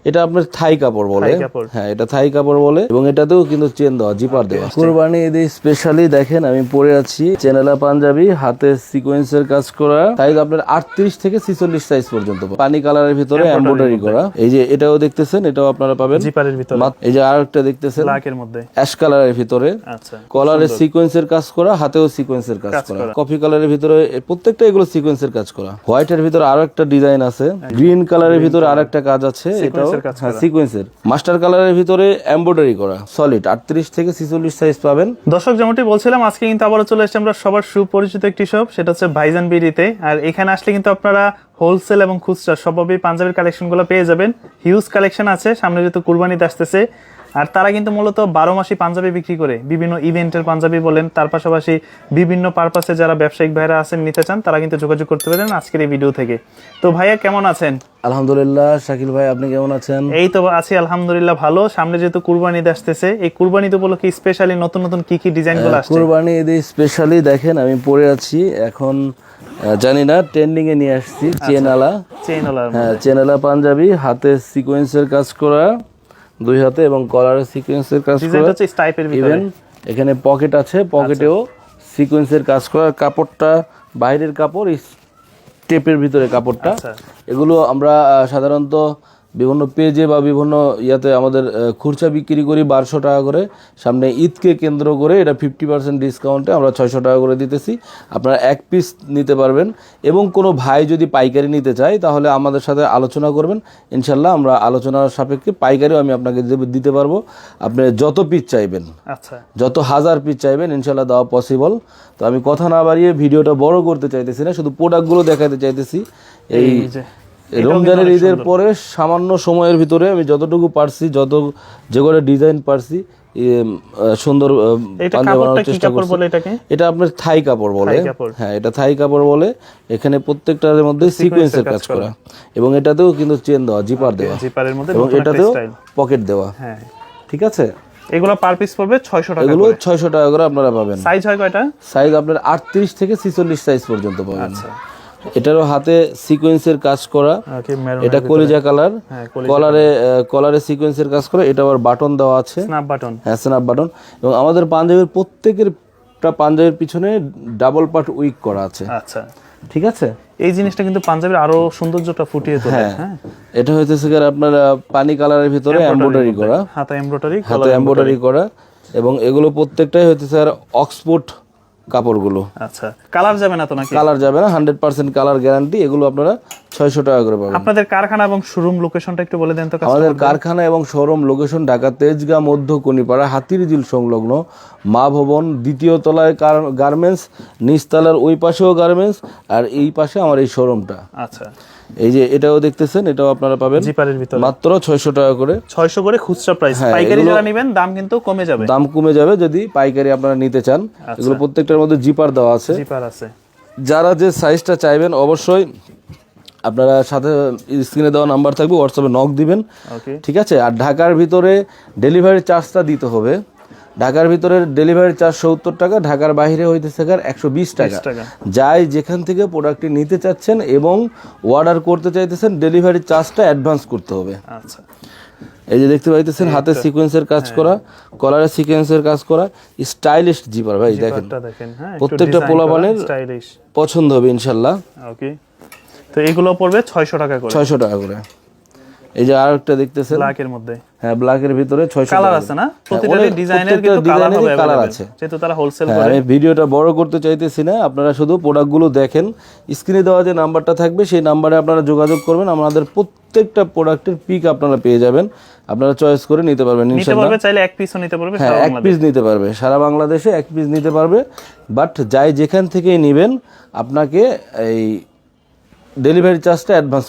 এটা আপনার থাই কাপড় বলে, হ্যাঁ এটা থাই কাপড় বলে এবং এটাতেও কিন্তু চেন দেওয়া, জিপার দেওয়া। কুরবানি ঈদে স্পেশালি দেখেন আমি পরে আছি চেনালা পাঞ্জাবি, হাতে সিকোয়েন্সের কাজ করা, সাইজ আপনার 38 থেকে 46 সাইজ পর্যন্ত, পানি কালারের ভিতরে এমব্রয়ডারি করা। এই যে এটাও দেখতেছেন, এটাও আপনারা পাবেন জিপারের ভিতরে। এই যে আরেকটা দেখতেছেন ব্ল্যাকের মধ্যে অ্যাশ কালারের ভিতরে, আচ্ছা কলারে সিকোয়েন্সের কাজ করা, হাতেও সিকোয়েন্সের কাজ করা, কফি কালারের ভিতরে প্রত্যেকটা এগুলো সিকোয়েন্সের কাজ করা। হোয়াইটের ভিতরে আরো একটা ডিজাইন আছে, গ্রিন কালারের ভিতরে আরেকটা কাজ আছে, এটাও সিকোয়েন্সের। মাস্টার কালারের ভিতরে এমব্রয়ডারি করা, সলিড 38 থেকে 46 সাইজ পাবেন। দর্শক যেমনটি বলছিলাম, আজকে কিন্তু আবারও চলে এসেছি আমরা সবার সুপরিচিত একটি শপ, সেটা হচ্ছে ভাইজান বিডিতে। আর এখানে আসলে কিন্তু আপনারা হোলসেল এবং খুচরা সবভাবেই পাঞ্জাবির কালেকশনগুলো পেয়ে যাবেন। হিউজ কালেকশন আছে, সামনে যেহেতু কুরবানিতে আসতেছে। আর তারা কিন্তু মূলত 12 মাসই পাঞ্জাবি বিক্রি করে, বিভিন্ন ইভেন্টের পাঞ্জাবি বলেন, তার পাশাপাশি বিভিন্ন পারপাসে যারা ব্যবসায়িক ভাইরা আছেন নিতে চান তারা কিন্তু যোগাযোগ করতে পারেন আজকের এই ভিডিও থেকে। তো ভাইয়া কেমন আছেন? আলহামদুলিল্লাহ। শাকিল ভাই আপনি কেমন আছেন? এই তো আছি আলহামদুলিল্লাহ ভালো। সামনে যেহেতু কুরবানি ঈদ আসতেছে, এই কুরবানি ঈদ উপলক্ষে স্পেশালি নতুন নতুন কি কি ডিজাইনগুলো আসছে? কুরবানি ঈদে স্পেশালি দেখেন আমি পরে আছি এখন, জানি না ট্রেন্ডিং এ নিয়ে আসছি চেনালা, হ্যাঁ চেনালা পাঞ্জাবি, হাতে সিকোয়েন্সের কাজ করা, দুই হাতে এবং কলারে সিকোয়েন্সের কাজ করা। ইভেন এখানে পকেট আছে, পকেটেও সিকোয়েন্সের কাজ করা। কাপড়টা বাইরের কাপড়, স্টেপের ভিতরে কাপড়টা। এগুলো আমরা সাধারণত বিভিন্ন পেজে বা বিভিন্ন ইয়াতে আমাদের খুচরা বিক্রি করি 1200 টাকা করে। সামনে ঈদকে কেন্দ্র করে এটা 50% ডিসকাউন্টে আমরা 600 টাকা করে দিতেছি। আপনারা এক পিস নিতে পারবেন এবং কোনো ভাই যদি পাইকারি নিতে চায় তাহলে আমাদের সাথে আলোচনা করবেন, ইনশাল্লাহ আমরা আলোচনার সাপেক্ষে পাইকারিও আমি আপনাকে দিতে পারবো। আপনি যত পিস চাইবেন, আচ্ছা যত হাজার পিস চাইবেন ইনশাল্লাহ দেওয়া পসিবল। তো আমি কথা না বাড়িয়ে ভিডিওটা বড় করতে চাইতেছি না, শুধু প্রোডাক্টগুলো দেখাতে চাইতেছি। এই রমজানের ঈদের পরে সামান্য সময়ের ভিতরে আমি যতটুকু পারছি, যে করে ডিজাইন পারছি সুন্দর পাঞ্জাবি বানানোর চেষ্টা করছি। এটা আপনার থাই কাপড় বলে, হ্যাঁ এটা থাই কাপড় বলে। এখানে প্রত্যেকটার মধ্যে সিকোয়েন্সের কাজ করা এবং এটাতেও কিন্তু চেন দেওয়া, জিপার দেওয়া, এবং এটাতেও পকেট দেওয়া, হ্যাঁ ঠিক আছে। এগুলো পার পিস পড়বে 600 টাকা, এগুলো 600 টাকা করে আপনারা পাবেন। সাইজ হয় কয়টা? সাইজ আপনার 38 থেকে 46 সাইজ পর্যন্ত পাবেন। আচ্ছা, এটারও হাতে সিকোয়েন্সের কাজ করা, এটা কলিজা কালার, কলারে সিকোয়েন্সের কাজ করা। এটা আবার বাটন দেওয়া আছে, স্ন্যাপ বাটন, হ্যাঁ স্ন্যাপ বাটন। এবং আমাদের পাঞ্জাবির প্রত্যেকের পাঞ্জাবির পিছনে ডাবল পার্ট উইক করা আছে। আচ্ছা ঠিক আছে, এই জিনিসটা কিন্তু পাঞ্জাবির আরো সৌন্দর্যটা ফুটিয়ে তোলে। হ্যাঁ এটা হইতেছে আপনার পানি কালারের ভিতরে এমব্রয়ডারি করা, হাতে এমব্রয়ডারি করা, এবং এগুলো প্রত্যেকটাই হইতেছে অক্সফোর্ড কাপড়গুলো। আচ্ছা, কালার যাবে না তো নাকি? কালার যাবে না, 100% কালার গ্যারান্টি। এগুলো আপনারা 600 টাকা করে পাবেন। আপনাদের কারখানা এবং শোরুম লোকেশনটা একটু বলে দেন তো। আমাদের কারখানা এবং শোরুম লোকেশন ঢাকা তেজগাঁ মধ্য কনিপাড়া হাতিরঝিল সংলগ্ন মা ভবন, দ্বিতীয় তলায় গার্মেন্টস, নিচতলার ওই পাশেও গার্মেন্টস, আর এই পাশে আমার এই শোরুমটা। আচ্ছা, এই যে এটাও দেখতেছেন, এটাও আপনারা পাবেন জিপারের ভিতরে মাত্র 600 টাকা করে। 600 করে খুচরা প্রাইস। পাইকারি যারা নেবেন দাম কিন্তু কমে যাবে, দাম কমে যাবে যদি পাইকারি আপনারা নিতে চান। এগুলো প্রত্যেকটার মধ্যে জিপার দেওয়া আছে, জিপার আছে। যারা যে সাইজটা চাইবেন অবশ্যই আপনারা সাথে স্ক্রিনে দেওয়া নাম্বার থাকবে, হোয়াটসঅ্যাপে নক দিবেন, ঠিক আছে। আর ঢাকার ভিতরে ডেলিভারি চার্জটা দিতে হবে। ঢাকার ভিতরে ডেলিভারি চার্জ 70 টাকা, ঢাকার বাইরে হইতেছে 120 টাকা। যাই যেখান থেকে প্রোডাক্টটি নিতে চাচ্ছেন এবং অর্ডার করতে চাইতেছেন ডেলিভারি চার্জটা অ্যাডভান্স করতে হবে। আচ্ছা, এই যে দেখতে পাইতেছেন হাতে সিকোয়েন্সের কাজ করা, কলারে সিকোয়েন্সের কাজ করা, স্টাইলিশ জিপার ভাই দেখেন। প্রত্যেকটা পোলাপানের পছন্দ হবে ইনশাল্লাহ। ওকে, তো এগুলো পড়বে 600 টাকা করে। 600 টাকা করে। এই যে আরেকটা দেখতেছেন ব্ল্যাকের মধ্যে, হ্যাঁ ব্ল্যাকের ভিতরে 600 কালার আছে না, প্রতিটা ডিজাইনের কিন্তু কালার আছে, যেহেতু তারা হোলসেল করে। আমি ভিডিওটা বড় করতে চাইতেছি না, আপনারা শুধু প্রোডাক্টগুলো দেখেন। স্ক্রিনে দেওয়া যে নাম্বারটা থাকবে সেই নাম্বারে আপনারা যোগাযোগ করবেন, আমাদের প্রত্যেকটা প্রোডাক্টের পিক আপনারা পেয়ে যাবেন, আপনারা চয়েস করে নিতে পারবেন ইনশাআল্লাহ। চাইলে এক পিসও নিতে পারবে, হ্যাঁ এক পিস নিতে পারবে, সারা বাংলাদেশে এক পিস নিতে পারবে। বাট যাই যেখান থেকেই নেবেন আপনাকে এই ডেলিভারি চার্জটা অ্যাডভান্স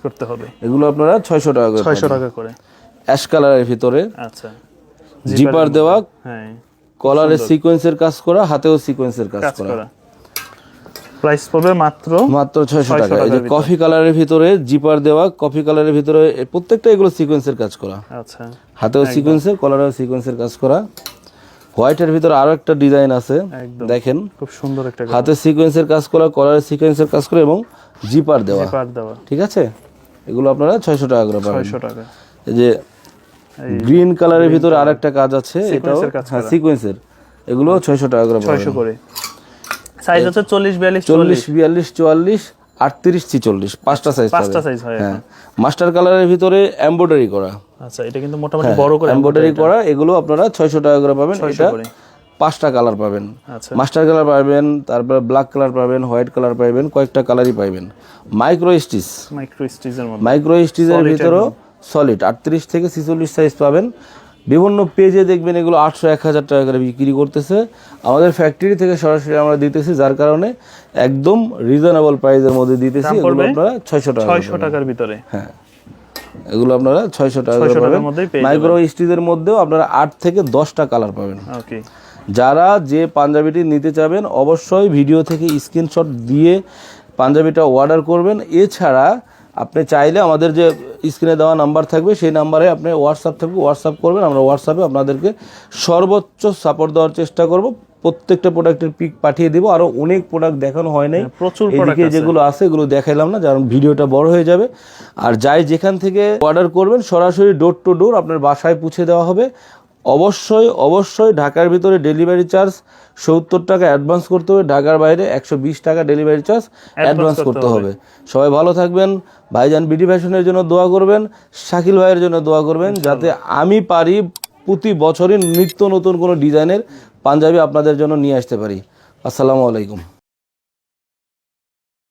করতে হবে। এগুলো আপনারা 600 টাকা করে। অ্যাশ কালারের ভিতরে, আচ্ছা জিপার দেওয়া, হ্যাঁ কলারে সিকোয়েন্সের কাজ করা, হাতেও সিকোয়েন্সের কাজ করা। প্রাইস পড়বে মাত্র 600 টাকা। এই যে কফি কালারের ভিতরে জিপার দেওয়া, কফি কালারের ভিতরে প্রত্যেকটা এগুলো সিকোয়েন্সের কাজ করা। আচ্ছা, হাতেও সিকোয়েন্সের, কলারেও সিকোয়েন্সের কাজ করা। হোয়াইটের ভিতরে আরো একটা ডিজাইন আছে দেখেন, খুব সুন্দর একটা, হাতে সিকোয়েন্সের কাজ করা, কলারে সিকোয়েন্সের কাজ করা এবং জিপার দেওয়া, ঠিক আছে। এগুলো আপনারা 600 টাকা করে পাবেন। 600 টাকা। এই যে গ্রিন কালারের ভিতরে আরেকটা কাজ আছে, এটাও হ্যাঁ সিকোয়েন্সের, এগুলো 600 টাকা করে পাবেন। 600 করে। সাইজ হচ্ছে 40 42 40 42 44 38 46 পাঁচটা সাইজ পাবেন। পাঁচটা সাইজ হয়। হ্যাঁ মাস্টার কালারের ভিতরে এমব্রয়ডারি করা। আচ্ছা এটা কিন্তু মোটামুটি বড় করে এমব্রয়ডারি করা, এগুলো আপনারা 600 টাকা করে পাবেন। এটা 5টা কালার পাবেন। আচ্ছা মাস্টার কালার পাবেন, তারপর ব্ল্যাক কালার পাবেন, হোয়াইট কালার পাবেন, কয়েকটা কালারই পাবেন। মাইক্রো স্টিচের মধ্যে, মাইক্রো স্টিচের ভিতরেও সলিড 38 থেকে 46 সাইজ পাবেন। বিভিন্ন পেজে দেখবেন এগুলো 800 1000 টাকা করে বিক্রি করতেছে, আমাদের ফ্যাক্টরি থেকে সরাসরি আমরা দিতেছি, যার কারণে একদম রিজনেবল প্রাইসের মধ্যে দিতেছি। এগুলো আপনারা 600 টাকার ভিতরে। হ্যাঁ এগুলো আপনারা 600 টাকা করে পাবেন। মাইক্রো স্টিচের মধ্যেও আপনারা 8 থেকে 10টা কালার পাবেন। ওকে, যারা যে পাঞ্জাবিটি নিতে চাবেন অবশ্যই ভিডিও থেকে স্ক্রিনশট দিয়ে পাঞ্জাবিটা অর্ডার করবেন। এছাড়া আপনি চাইলে আমাদের যে স্ক্রিনে দেওয়া নাম্বার থাকবে সেই নাম্বারে আপনি হোয়াটসঅ্যাপ থাকবে, হোয়াটসঅ্যাপ করবেন, আমরা হোয়াটসঅ্যাপে আপনাদেরকে সর্বোচ্চ সাপোর্ট দেওয়ার চেষ্টা করব। প্রত্যেকটা প্রোডাক্টের পিক পাঠিয়ে দেবো। আরও অনেক প্রোডাক্ট দেখানো হয় নাই, প্রচুর এদিকে যেগুলো আছে এগুলো দেখাইলাম না, কারণ ভিডিওটা বড় হয়ে যাবে। আর যাই যেখান থেকে অর্ডার করবেন সরাসরি ডোর টু ডোর আপনার বাসায় পৌঁছে দেওয়া হবে। অবশ্যই ঢাকার ভিতরে ডেলিভারি চার্জ 70 টাকা অ্যাডভান্স করতে হবে, ঢাকার বাইরে 120 টাকা ডেলিভারি চার্জ অ্যাডভান্স করতে হবে। সবাই ভালো থাকবেন। ভাইজান বিডি ফ্যাশনের জন্য দোয়া করবেন, শাকিল ভাইয়ের জন্য দোয়া করবেন, যাতে আমি পারি প্রতি বছরই নিত্য নতুন কোনো ডিজাইনের পাঞ্জাবি আপনাদের জন্য নিয়ে আসতে পারি। আসসালামু আলাইকুম।